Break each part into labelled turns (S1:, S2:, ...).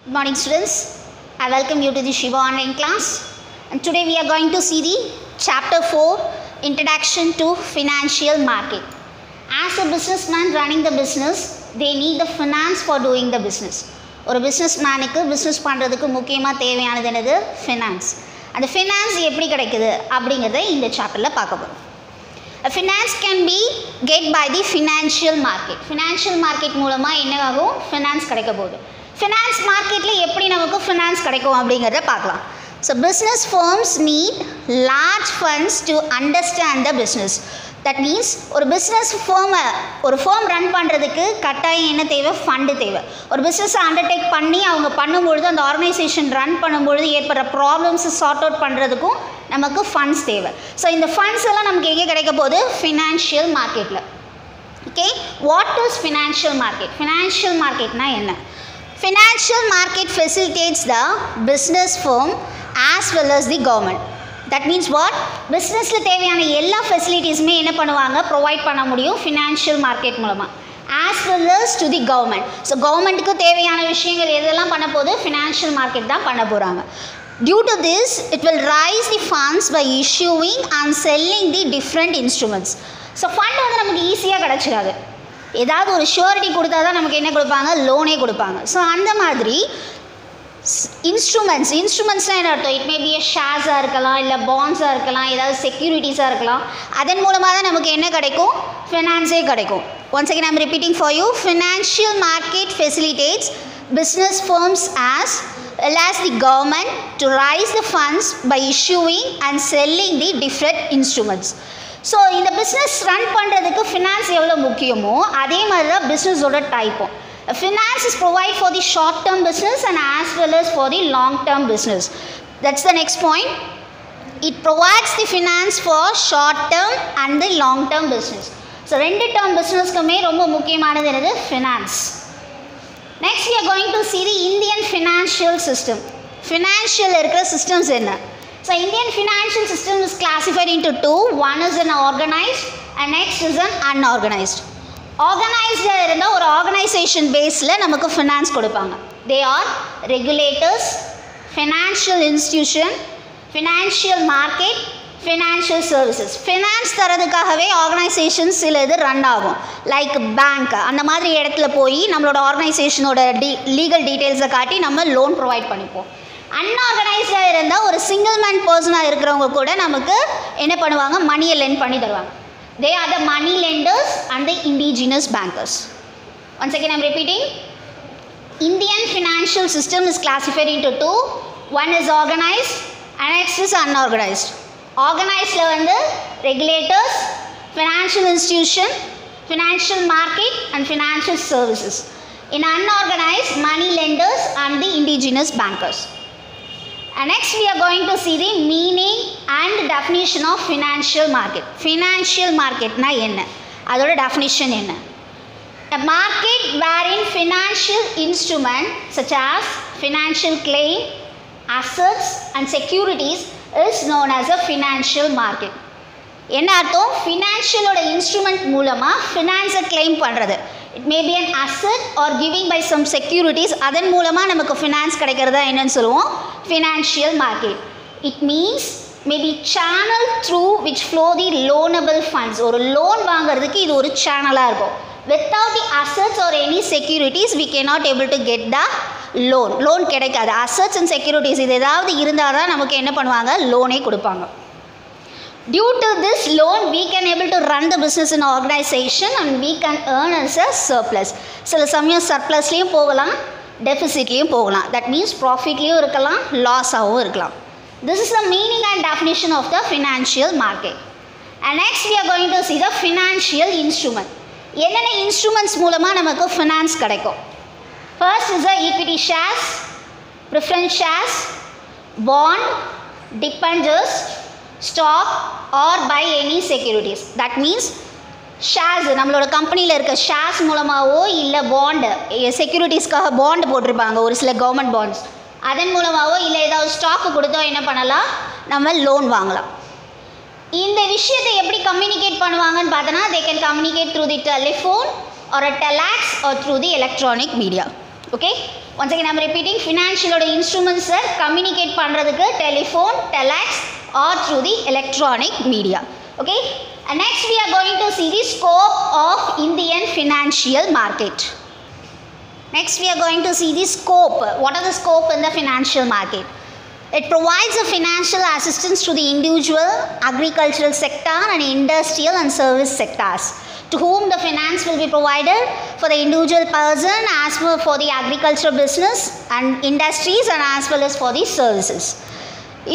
S1: Good morning students, I welcome you to the Shiva online class, and today we are going to see the chapter 4 Introduction to Financial Market. As a businessman running the business, they need the finance for doing the business. ஒரு பிஸ்னஸ்மேனுக்கு business பண்ணுறதுக்கு முக்கியமாக தேவையானது என்னது? Finance. அந்த finance எப்படி கிடைக்குது அப்படிங்கிறத இந்த சாப்டரில் பார்க்க போகிறோம். Finance can be get by the financial market. Financial market மூலமாக என்ன ஆகும்? ஃபினான்ஸ் கிடைக்க போகுது. ஃபினான்ஸ் மார்க்கெட்டில் எப்படி நமக்கு ஃபினான்ஸ் கிடைக்கும் அப்படிங்கிறத பார்க்கலாம். So business firms need large funds to understand the business. That means ஒரு பிஸ்னஸ் ஒரு ஃபேம் ரன் பண்ணுறதுக்கு கட்டாயம் என்ன தேவை? ஃபண்டு தேவை. ஒரு பிஸ்னஸை அண்டர்டேக் பண்ணி அவங்க பண்ணும்பொழுது அந்த ஆர்கனைசேஷன் ரன் பண்ணும்பொழுது ஏற்படுற ப்ராப்ளம்ஸை சார்ட் அவுட் பண்ணுறதுக்கும் நமக்கு ஃபண்ட்ஸ் தேவை. ஸோ இந்த ஃபண்ட்ஸ் எல்லாம் நமக்கு எங்கே கிடைக்க போகுது? ஃபினான்ஷியல் மார்க்கெட்டில். Okay, what is financial market? Financial மார்க்கெட்னா என்ன? Financial market facilitates the business firm as well as the government. That means what? Businessல தேவையான எல்லா ஃபெசிலிட்டிஸுமே என்ன பண்ணுவாங்க? ப்ரொவைட் பண்ண முடியும் ஃபினான்ஷியல் மார்க்கெட் மூலமாக. as well as to the government. So கவர்மெண்ட்டுக்கு தேவையான விஷயங்கள் எதெல்லாம் பண்ண போகுது? ஃபினான்ஷியல் மார்க்கெட் தான் பண்ண போகிறாங்க. Due to this, it will raise the funds by issuing and selling the different instruments. So fund வந்து நமக்கு ஈஸியாக கிடச்சிடாது. ஏதாவது ஒரு ஷூரிட்டி கொடுத்தா தான் நமக்கு என்ன கொடுப்பாங்க? லோனே கொடுப்பாங்க. ஸோ அந்த மாதிரி இன்ஸ்ட்ருமெண்ட்ஸ்னால் என்ன அர்த்தம்? இட் மே பி ஷேர்ஸாக இருக்கலாம், இல்லை பாண்ட்ஸாக இருக்கலாம், ஏதாவது செக்யூரிட்டிஸாக இருக்கலாம். அதன் மூலமாக தான் நமக்கு என்ன கிடைக்கும்? ஃபினான்ஸே கிடைக்கும். Once again I am repeating for you. Financial market facilitates business firms as well as the government to raise the funds by issuing and selling the different instruments. So இந்த பிஸ்னஸ் ரன் பண்ணுறதுக்கு finance எவ்வளோ முக்கியமோ அதே மாதிரி தான் பிஸ்னஸோட டைப்பும். Finance is provide for the short term business and as well as for the long term business. That's the next point. It provides the finance for short term and the long term business. So ரெண்டு term பிஸ்னஸ்க்குமே ரொம்ப முக்கியமானது என்னது? Finance. Next we are going to see the Indian financial system. Financial இருக்கிற systems என்ன? So Indian financial system is classified into two. One is an organized and next is an unorganized. Organized இருந்தால் ஒரு organisation பேஸில் நமக்கு finance கொடுப்பாங்க. They are regulators, financial institution, financial market, financial services. Finance தரதுக்காகவே organisations சில இது run ஆகும். Like bank அந்த மாதிரி இடத்துல போய் நம்மளோட ஆர்கனைசேஷனோட லீகல் டீட்டெயில்ஸை காட்டி நம்ம லோன் ப்ரொவைட் பண்ணிப்போம். அன்ஆர்கனைஸ்டாக இருந்தால் ஒரு சிங்கிள் மேன் பர்சனாக இருக்கிறவங்க கூட நமக்கு என்ன பண்ணுவாங்க? மணியை லெண்ட் பண்ணி தருவாங்க. They are the money lenders and the indigenous bankers. Once again I'm repeating. Indian financial system is classified into two. One is organised and next is unorganised. ஆர்கனைஸ்டில் வந்து regulators, financial institution, financial market and financial services. In unorganized, money lenders and the indigenous bankers. And next we are going to see the meaning and definition of financial market. Financial market na enna? Adoda definition enna? A market wherein financial instrument such as financial claim, assets and securities is known as a financial market. என்ன அர்த்தம்? ஃபினான்ஷியலோட instrument மூலமாக ஃபினான்ஸை claim பண்ணுறது. It may be an asset or giving by some securities. அதன் மூலமாக நமக்கு finance கிடைக்கிறதா என்னன்னு சொல்லுவோம்? Financial market. It means maybe channel through which flow the loanable funds. ஒரு லோன் வாங்குறதுக்கு இது ஒரு சேனலாக இருக்கும். Without the assets or any securities we can not able to get the loan கிடைக்காது. அசட்ஸ் அண்ட் செக்யூரிட்டிஸ் இது ஏதாவது இருந்தால் தான் நமக்கு என்ன பண்ணுவாங்க? லோனே கொடுப்பாங்க. Due to this loan, we can able to run the business in organization and we can earn as a surplus. சில சமயம் சர்ப்ளஸ்லேயும் போகலாம், டெஃபிசிட்லேயும் போகலாம். That means ப்ராஃபிட்லேயும் இருக்கலாம், லாஸாகவும் இருக்கலாம். This is the meaning and definition of the financial market. And next we are going to see the financial instrument. என்னென்ன instruments மூலமாக நமக்கு finance கிடைக்கும்? First is the equity shares, preference shares, bond, debentures, stock or buy any securities. That means shares நம்மளோட கம்பெனியில் இருக்க shares மூலமாகவோ இல்லை bond செக்யூரிட்டிஸ்க்காக bond போட்டிருப்பாங்க ஒரு சில கவர்மெண்ட் பாண்ட்ஸ், அதன் மூலமாகவோ இல்லை ஏதாவது ஸ்டாக்கு கொடுத்தோ என்ன பண்ணலாம்? நம்ம லோன் வாங்கலாம். இந்த விஷயத்தை எப்படி கம்யூனிகேட் பண்ணுவாங்கன்னு பார்த்தோன்னா they can communicate through the telephone or a telex or through the electronic media. Okay. once again I am repeating, financial instruments communicate பண்றதுக்கு telephone, telex or through the electronic media. Okay, and next we are going to see the scope of Indian financial market. Next we are going to see the scope. What are the scope in the financial market? It provides a financial assistance to the individual, agricultural sector and industrial and service sectors, to whom the finance will be provided for the individual person as well for the agricultural business and industries and as well as for the services.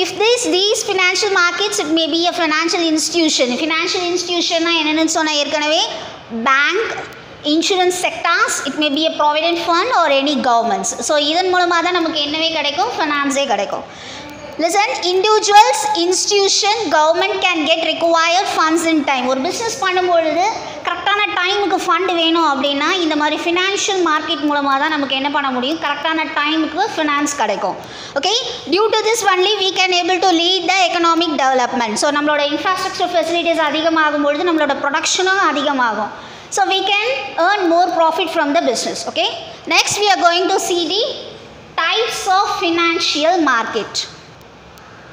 S1: If these financial markets, it may be a financial institution. Financial institution na enna sonna erkanave bank, insurance sectors, it may be a provident fund or any governments. So idan moolama da namakku ennave kadaikum, finance kadaikum. Listen, individuals, institution, government can get required funds in time. ஒரு business பண்ணும்பொழுது கரெக்டான டைமுக்கு fund வேணும் அப்படின்னா இந்த மாதிரி financial market மூலமாக தான் நமக்கு என்ன பண்ண முடியும், கரெக்டான டைமுக்கு ஃபினான்ஸ் கிடைக்கும். Okay, due to this only we can able to lead the economic development. So நம்மளோட இன்ஃப்ராஸ்ட்ரக்சர் ஃபெசிலிட்டிஸ் அதிகமாகும் பொழுது நம்மளோட ப்ரொடக்ஷனும் அதிகமாகும். So we can earn more profit from the business. Okay, next we are going to see the types of financial market.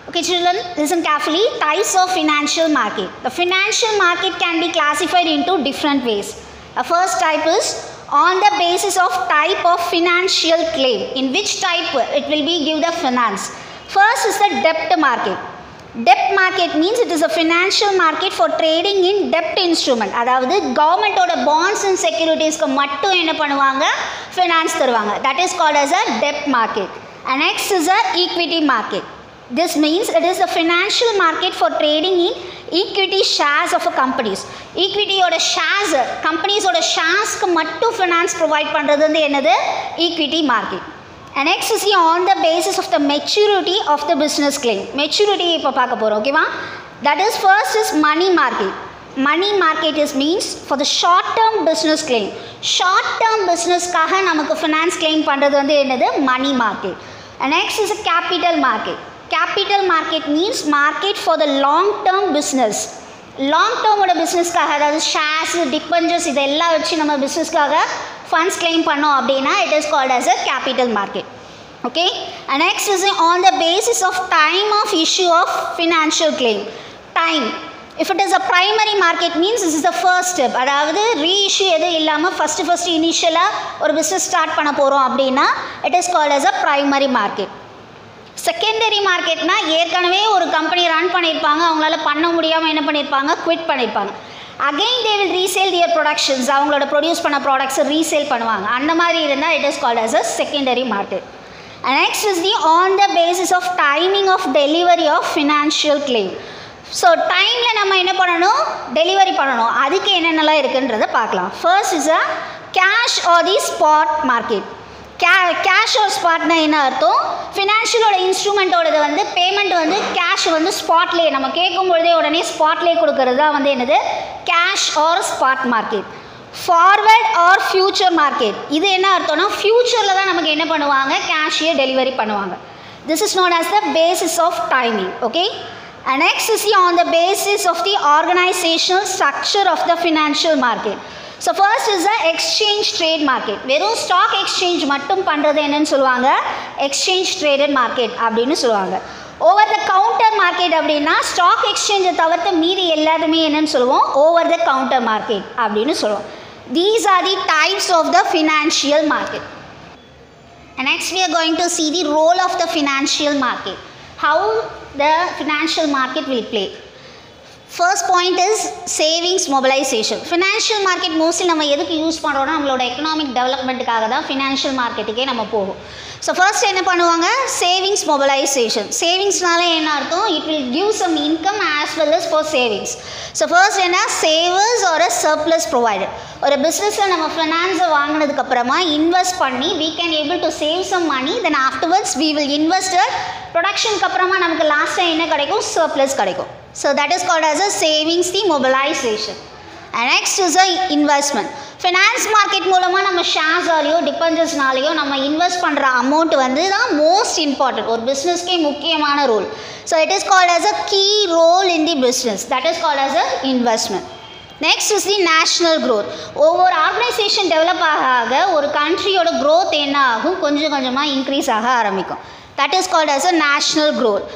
S1: Okay children, listen carefully. Types of financial market. The financial market can be classified into different ways. The first type is on the basis of type of financial claim. In which type it will be give the finance. First is the debt market. Debt market means it is a financial market for trading in debt instrument. அதாவது government ஓட bonds and securities க்கு மட்டும் என்ன பண்ணுவாங்க, finance தருவாங்க. That is called as a debt market. And next is a equity market. This means it is a financial market for trading in equity shares of a companies. Equity oda shares, companies oda shares ku mattu finance provide பண்றது வந்து என்னது, equity market. And next is on the basis of the maturity of the business claim. Maturity இப்போ பார்க்க போறோம். ஓகேவா? That is first is money market. Money market is means for the short term business claim. Short term business காக நமக்கு finance claim பண்றது வந்து என்னது, money market. And next is a capital market. Capital market means market for the long term business. Long term oda business kaga, அதாவது shares, debentures இதெல்லாம் வச்சு நம்ம business காக funds claim பண்ணோம் அப்படின்னா it is called as a capital market. Okay, and next is on the basis of time of issue of financial claim. Time, if it is a primary market means this is the first step. அதாவது reissue எது இல்லாம first initially ஒரு business start பண்ண போறோம் அப்படின்னா it is called as a primary market. Secondary மார்க்கெட்னா ஏற்கனவே ஒரு கம்பெனி ரன் பண்ணியிருப்பாங்க, அவங்களால பண்ண முடியாமல் என்ன பண்ணியிருப்பாங்க, குவிட் பண்ணியிருப்பாங்க. Again they will resale their productions, அவங்களோட ப்ரொடியூஸ் பண்ண ப்ராடக்ட்ஸை ரீசேல் பண்ணுவாங்க. அந்த மாதிரி இருந்தால் it is called as a secondary market. And next is the on the basis of timing of delivery of financial claim. So டைமில் நம்ம என்ன பண்ணணும், டெலிவரி பண்ணணும். அதுக்கு என்னென்னலாம் இருக்குன்றதை பார்க்கலாம். First is a cash or the spot market. Cash or ஸ்பாட்னா என்ன அர்த்தம், ஃபினான்ஷியலோட இன்ஸ்ட்ருமெண்ட்டோடது வந்து பேமெண்ட் வந்து கேஷ் வந்து ஸ்பாட்லேயே நம்ம கேட்கும் பொழுதே உடனே ஸ்பாட்லேயே கொடுக்கறது தான் வந்து என்னது, cash or spot market. Forward or future market, இது என்ன அர்த்தம்னா ஃபியூச்சரில் தான் நமக்கு என்ன பண்ணுவாங்க, கேஷையே டெலிவரி பண்ணுவாங்க. This is known as the basis of timing. Okay, and next is on the basis of the organizational structure of the financial market. So first is the exchange trade market. வெறும் stock exchange மட்டும் பண்ணுறது என்னன்னு சொல்லுவாங்க, exchange traded market அப்படின்னு சொல்லுவாங்க. Over the counter market அப்படின்னா stock எக்ஸ்சேஞ்சை தவிர்த்து மீதி எல்லாருமே என்னன்னு சொல்லுவோம், ஓவர் த கவுண்டர் மார்க்கெட் அப்படின்னு சொல்லுவோம். These are the types of the financial market. And next we are going to see the role of the financial market. How the financial market will play. First point is savings mobilization. Financial market mostly நம்ம எதுக்கு use பண்ணுறோம்னா நம்மளோட economic டெவலப்மெண்ட்டுக்காக தான் financial மார்க்கெட்டுக்கே நம்ம போகும். So first என்ன பண்ணுவாங்க, savings mobilisation. சேவிங்ஸ்னால என்ன அர்த்தம், it will give some income as well as for savings. So first என்ன, savers are a surplus provider. ஒரு பிஸ்னஸில் நம்ம ஃபினான்ஸை வாங்கினதுக்கப்புறமா இன்வெஸ்ட் பண்ணி we can able to save some money, then afterwards we will invest it. ப்ரொடக்ஷனுக்கு அப்புறமா நமக்கு லாஸ்ட்டாக என்ன கிடைக்கும், சர்ப்ளஸ் கிடைக்கும். So that is called as a savings, the mobilization. And next is a investment. Finance market மூலமாக நம்ம ஷேர்ஸாலேயோ டிபெண்டர்ஸ்னாலேயோ நம்ம இன்வெஸ்ட் பண்ணுற அமௌண்ட் வந்து தான் மோஸ்ட் இம்பார்ட்டன்ட், ஒரு பிஸ்னஸ்க்கே முக்கியமான role. So it is called as a key role in the business. That is called as a investment. Next is the national growth. ஒவ்வொரு ஆர்கனைசேஷன் டெவலப் ஆக ஒரு கண்ட்ரியோட க்ரோத் என்ன ஆகும், கொஞ்சம் கொஞ்சமாக இன்க்ரீஸ் ஆக ஆரம்பிக்கும். That is called as a national growth.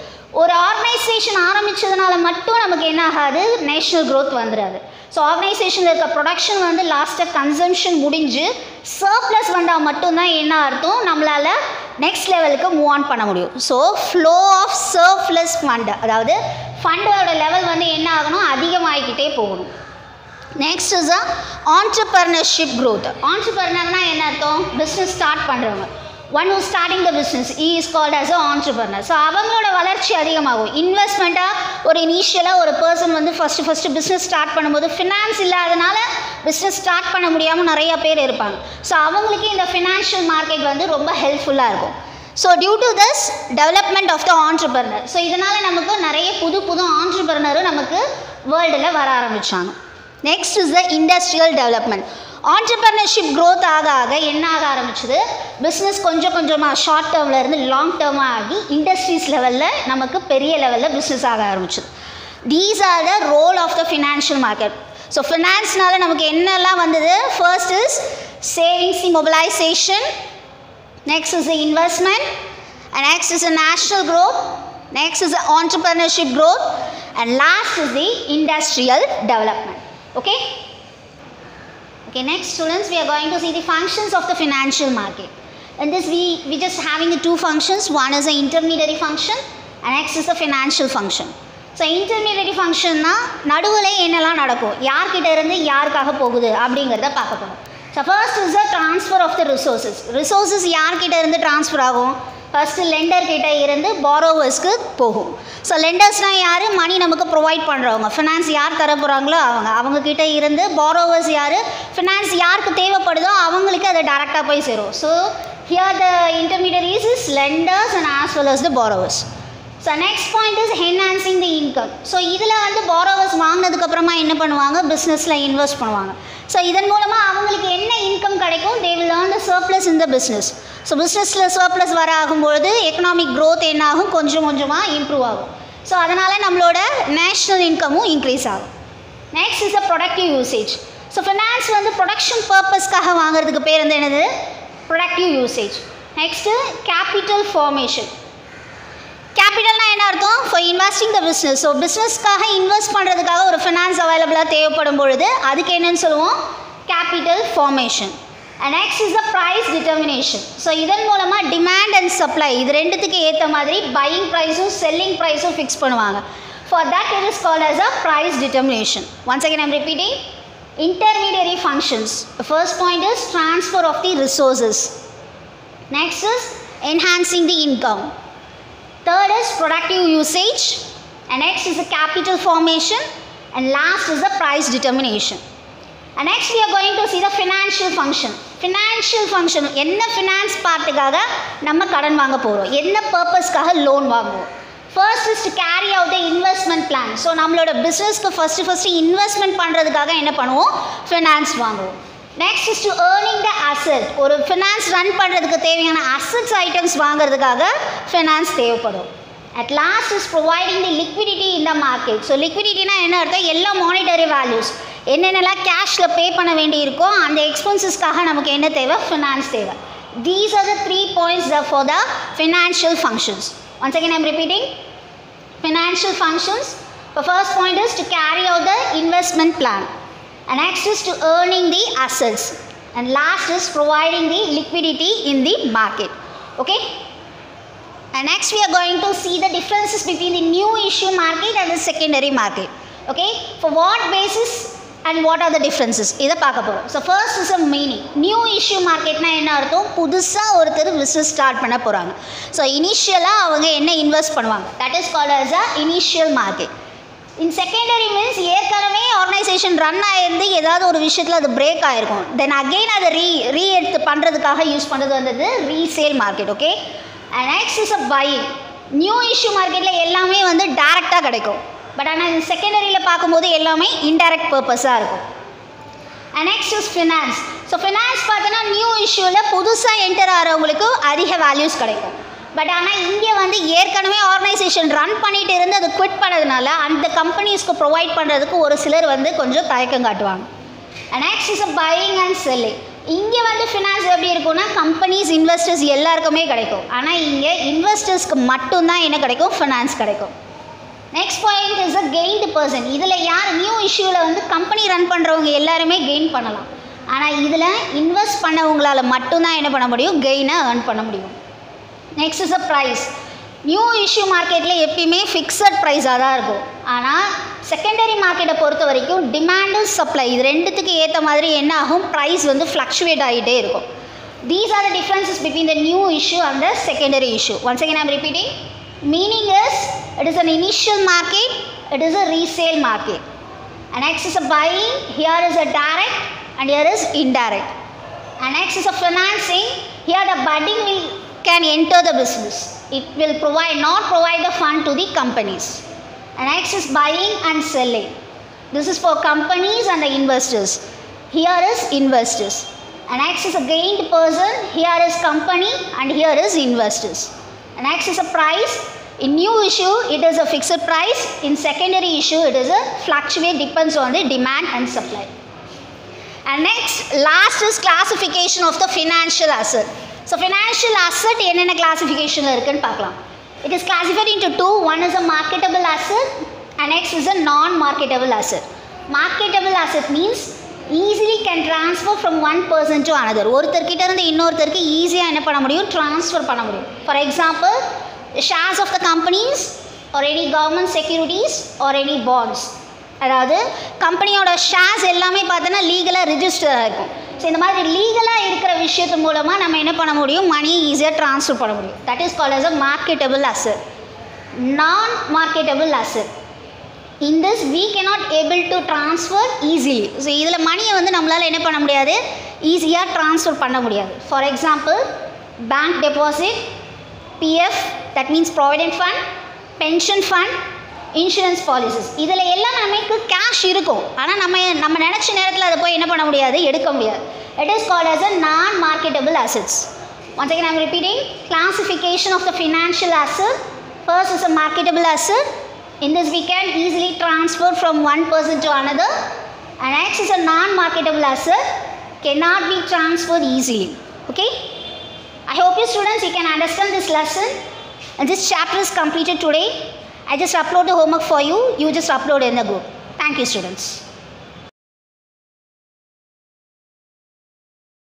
S1: ஒரு ஆர்கனைசேஷன் ஆரம்பித்ததுனால மட்டும் நமக்கு என்ன ஆகாது, நேஷ்னல் க்ரோத் வந்துடாது. ஸோ ஆர்கனைசேஷனில் இருக்க ப்ரொடக்ஷன் வந்து லாஸ்ட்டாக கன்சம்ஷன் முடிஞ்சு சர்ப்ளஸ் வந்தால் மட்டும்தான் என்ன அர்த்தம், நம்மளால் நெக்ஸ்ட் லெவலுக்கு மூவ் ஆன் பண்ண முடியும். So flow of surplus fund, அதாவது ஃபண்டோட லெவல் வந்து என்ன ஆகணும், அதிகமாகிக்கிட்டே போகணும். Next is a entrepreneurship growth. ஆண்டர்பிரினர்னா என்ன அர்த்தம், பிஸ்னஸ் ஸ்டார்ட் பண்ணுறவங்க. One who starting the business is called as a entrepreneur. So அவங்களோட வளர்ச்சி அதிகமாகும். இன்வெஸ்ட்மெண்ட்டாக ஒரு இனிஷியலாக ஒரு பர்சன் வந்து ஃபஸ்ட்டு பிஸ்னஸ் ஸ்டார்ட் பண்ணும்போது ஃபினான்ஸ் இல்லாதனால பிஸ்னஸ் ஸ்டார்ட் பண்ண முடியாமல் நிறையா பேர் இருப்பாங்க. ஸோ அவங்களுக்கு இந்த ஃபினான்ஷியல் மார்க்கெட் வந்து ரொம்ப ஹெல்ப்ஃபுல்லாக இருக்கும். So due to this development of the entrepreneur, so இதனால் நமக்கு நிறைய புது ஆண்டர்பிரினரும் நமக்கு வேர்ல்டில் வர ஆரம்பித்தாங்க. Next is the industrial development. Entrepreneurship growth ஆக என்ன ஆக ஆரம்பிச்சது, பிஸ்னஸ் கொஞ்சம் கொஞ்சமாக ஷார்ட் டேர்மில் இருந்து லாங் டேர்மாக ஆகி இண்டஸ்ட்ரீஸ் லெவலில் நமக்கு பெரிய லெவலில் பிஸ்னஸ் ஆக ஆரம்பிச்சது. These are the role of the financial market. So ஃபினான்ஸ்னால நமக்கு என்னெல்லாம் வந்தது, first is savings mobilisation, next is the investment, and next is the national growth, next is the entrepreneurship growth, and last is the industrial development. Okay, next students, we are going to see the functions of the financial market. In this we just having the two functions. One is the intermediary function and next is the financial function. So intermediary function na நடுவுல என்னெல்லாம் நடக்கும், யார்கிட்ட இருந்து யாருக்காக போகுது அப்படிங்கறத பார்க்க போறோம். So first is the transfer of the resources. Resources யார்கிட்ட இருந்து ட்ரான்ஸ்ஃபர் ஆகும், ஃபர்ஸ்ட் லெண்டர் கிட்ட இருந்து பாரோவர்ஸ்க்கு போகும். ஸோ லெண்டர்ஸ்னால் யார், மணி நமக்கு ப்ரொவைட் பண்ணுறவங்க. ஃபினான்ஸ் யார் தர போகிறாங்களோ அவங்கக்கிட்ட இருந்து பாரோவர்ஸ் யார், ஃபினான்ஸ் யாருக்கு தேவைப்படுதோ அவங்களுக்கு அது டேரெக்டாக போய் சேரும். So here the intermediaries is lenders and as well as the borrowers. So next point is enhancing the income. So இதில் வந்து பாரோவர்ஸ் வாங்கினதுக்கப்புறமா என்ன பண்ணுவாங்க, பிஸ்னஸில் இன்வெஸ்ட் பண்ணுவாங்க. ஸோ இதன் மூலமாக அவங்களுக்கு என்ன இன்கம் கிடைக்கும், they will earn the surplus in the business. So பிஸ்னஸில் சர்ப்ளஸ் வர ஆகும்பொழுது எக்கனாமிக் க்ரோத் என்ன ஆகும், கொஞ்சம் கொஞ்சமாக இம்ப்ரூவ் ஆகும். ஸோ அதனால் நம்மளோட நேஷ்னல் இன்கமும் இன்க்ரீஸ் ஆகும். Next is the productive usage. So finance வந்து ப்ரொடக்ஷன் பர்பஸ்க்காக வாங்குறதுக்கு பேர் வந்து என்னது, productive usage. Next capital formation. கேபிட்டல்னா என்ன அர்த்தம், for investing the business. So பிஸ்னஸ்க்காக இன்வெஸ்ட் பண்ணுறதுக்காக ஒரு ஃபினான்ஸ் அவைலபிளாக தேவைப்படும் பொழுது அதுக்கு என்னன்னு சொல்லுவோம், capital formation. And next is the price determination. So இதன் மூலமாக டிமாண்ட் அண்ட் சப்ளை இது ரெண்டுத்துக்கு ஏற்ற மாதிரி பையிங் ப்ரைஸும் செல்லிங் ப்ரைஸும் ஃபிக்ஸ் பண்ணுவாங்க. For that it is called as a price determination. Once again I'm repeating, intermediary functions. The first point is transfer of the resources. Next is enhancing the income. Third is productive usage, and next is the capital formation, and last is the price determination. And next we are going to see the financial function. Financial function என்ன finance பார்ட்டுக்காக நம்ம கடன் வாங்க போகிறோம், என்ன பர்பஸ்க்காக loan வாங்குவோம். First is to carry out the investment plan. So நம்மளோட பிஸ்னஸ்க்கு ஃபஸ்ட்டு இன்வெஸ்ட்மெண்ட் பண்ணுறதுக்காக என்ன பண்ணுவோம், ஃபினான்ஸ் வாங்குவோம். Next is to earning the asset. ஒரு ஃபினான்ஸ் ரன் பண்ணுறதுக்கு தேவையான அசட்ஸ் ஐட்டம்ஸ் வாங்குறதுக்காக ஃபினான்ஸ் தேவைப்படும். At last is providing the liquidity in the market. So லிக்விடிட்டினா என்ன அர்த்தம், எல்லா மானிட்டரி வேல்யூஸ் என்னென்னலாம் கேஷில் பே பண்ண வேண்டி இருக்கோ அந்த எக்ஸ்பென்சஸ்க்காக நமக்கு என்ன தேவை, ஃபினான்ஸ் தேவை. These are the 3 points for the financial functions. Once again I am repeating, financial functions. The first point is to carry out the investment plan, and next is to earning the assets, and last is providing the liquidity in the market. Okay, and next we are going to see the differences between the new issue market and the secondary market. Okay, for what basis and what are the differences இதை பார்க்க போகிறோம். So first is a meaning. New issue மார்க்கெட்னா என்ன அர்த்தம், புதுசாக ஒருத்தர் business start பண்ண போகிறாங்க. ஸோ இனிஷியலாக அவங்க என்ன இன்வெஸ்ட் பண்ணுவாங்க, that is called as a initial market. In secondary means ஏற்கனவே ஆர்கனைசேஷன் ரன் ஆகிருந்து ஏதாவது ஒரு விஷயத்தில் அது பிரேக் ஆகிருக்கும், தென் அகெயின் அதை ரீ எடுத்து பண்ணுறதுக்காக யூஸ் பண்ணுறது வந்தது resale market. Okay, and next is a buying. New issue மார்க்கெட்டில் எல்லாமே வந்து டேரெக்டாக கிடைக்கும், பட் ஆனால் இந்த செகண்டரியில் பார்க்கும்போது எல்லாமே இன்டைரக்ட் பர்பஸாக இருக்கும். And next is finance. So finance பார்த்தோன்னா நியூ இஷ்யூவில் புதுசாக என்டர் ஆகிறவங்களுக்கு அதிக வேல்யூஸ் கிடைக்கும். பட் ஆனால் இங்கே வந்து ஏற்கனவே ஆர்கனைசேஷன் ரன் பண்ணிகிட்டு இருந்து அது குவிட் பண்ணதுனால அந்த கம்பெனிஸ்க்கு ப்ரொவைட் பண்ணுறதுக்கு ஒரு சிலர் வந்து கொஞ்சம் தயக்கம் காட்டுவாங்க. Next is buying and selling. இங்கே வந்து ஃபினான்ஸ் எப்படி இருக்கும்னா கம்பெனிஸ் இன்வெஸ்டர்ஸ் எல்லாருக்குமே கிடைக்கும். ஆனால் இங்கே இன்வெஸ்டர்ஸ்க்கு மட்டும்தான் என்ன கிடைக்கும், ஃபினான்ஸ் கிடைக்கும். Next point is a gained person. இதில் யார் நியூ இஷ்யூவில் வந்து கம்பெனி ரன் பண்ணுறவங்க எல்லாருமே கெயின் பண்ணலாம். ஆனால் இதில் இன்வெஸ்ட் பண்ணவங்களால் மட்டும்தான் என்ன பண்ண முடியும், கெயினை ஏர்ன் பண்ண முடியும். Next is a price. New issue மார்க்கெட்டில் எப்பயுமே ஃபிக்ஸட் ப்ரைஸாக தான் இருக்கும். ஆனால் செகண்டரி மார்க்கெட்டை பொறுத்த வரைக்கும் டிமாண்டு சப்ளை இது ரெண்டுத்துக்கு ஏற்ற மாதிரி என்ன ஆகும், ப்ரைஸ் வந்து ஃப்ளக்சுவேட் ஆகிட்டே இருக்கும். These are the differences between the new issue and the secondary issue. Once again I am repeating. Meaning is it is an initial market, it is a resale market. And next is a buying, here is a direct and here is indirect. And next is a financing, here the budding can enter the business. It will not provide the fund to the companies. And next is buying and selling. This is for companies and the investors. Here is investors. And next is a gained person, here is company and here is investors. And next is a price. In new issue, it is a fixed price. In secondary issue, it is a fluctuate, depends on the demand and supply. And next, last is classification of the financial asset. So, financial asset, என்னென்ன classification இருக்குன்னு பார்க்கலாம். It is classified into two. One is a marketable asset and next is a non-marketable asset. Marketable asset means easily can transfer from one person to another. ஒருத்தர்கிட்ட இருந்து இன்னொருத்தருக்கு ஈஸியாக என்ன பண்ண முடியும், ட்ரான்ஸ்ஃபர் பண்ண முடியும். For example, shares of the companies or any government securities or any bonds. அதாவது கம்பெனியோட ஷேர்ஸ் எல்லாமே பார்த்தோன்னா லீகலாக ரிஜிஸ்டர் இருக்கும். ஸோ இந்த மாதிரி லீகலாக இருக்கிற விஷயத்து மூலமாக நம்ம என்ன பண்ண முடியும், மணியை ஈஸியாக ட்ரான்ஸ்ஃபர் பண்ண முடியும். That is called as a marketable asset. Non marketable asset, in this we cannot able to transfer easily. So இதில் மணியை வந்து நம்மளால் என்ன பண்ண முடியாது, ஈஸியாக ட்ரான்ஸ்ஃபர் பண்ண முடியாது. For example bank deposit, PF that means provident fund, pension fund, insurance policies. இதில் எல்லாம் நமக்கு கேஷ் இருக்கும். ஆனால் நம்ம நினச்ச நேரத்தில் அதை போய் என்ன பண்ண முடியாது, எடுக்க முடியாது. It is called as a non-marketable assets. Once again I am repeating, classification of the financial asset. First is a marketable asset. In this we can easily transfer from one person to another. And next is a non-marketable asset, cannot be transferred easily. Okay? I hope you students you can understand this lesson, and this chapter is completed today. I just upload the homework for you. You just upload in the group. Thank you students.